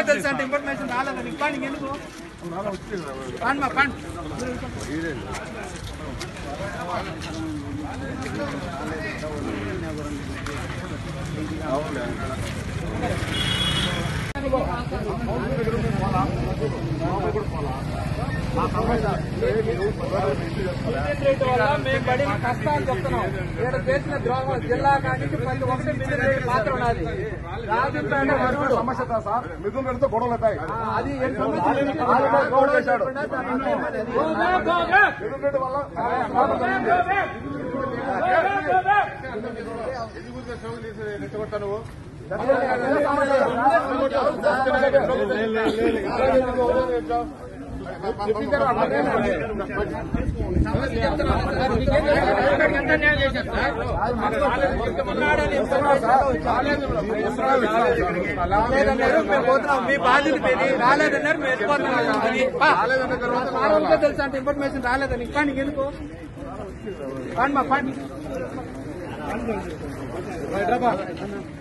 తెలుసు అంటే ఇన్ఫర్మేషన్ రాలేదని ఇవ్వండి ఎందుకు పండి పండి మేము పడిన కష్టాలు చెప్తున్నాం. ఇక్కడ చేసిన ద్రోహం జిల్లా కానీ ప్రతి ఒక్కటి మిథున్ రెడ్డి పాత్ర ఉన్నది. సమస్య సార్ మిథున్ రెడ్డితో గొడవలు అవుతాయి. అది మిథున్ రెడ్డి వల్ల మీ బాధ్యత రాలేదన్నారు మేము వెళ్ళిపోతున్నాం. తెలుసు అంటే ఇన్ఫర్మేషన్ రాలేదని ఇవ్వండి ఎందుకు పండి మా పండి చేసుకోవాలి.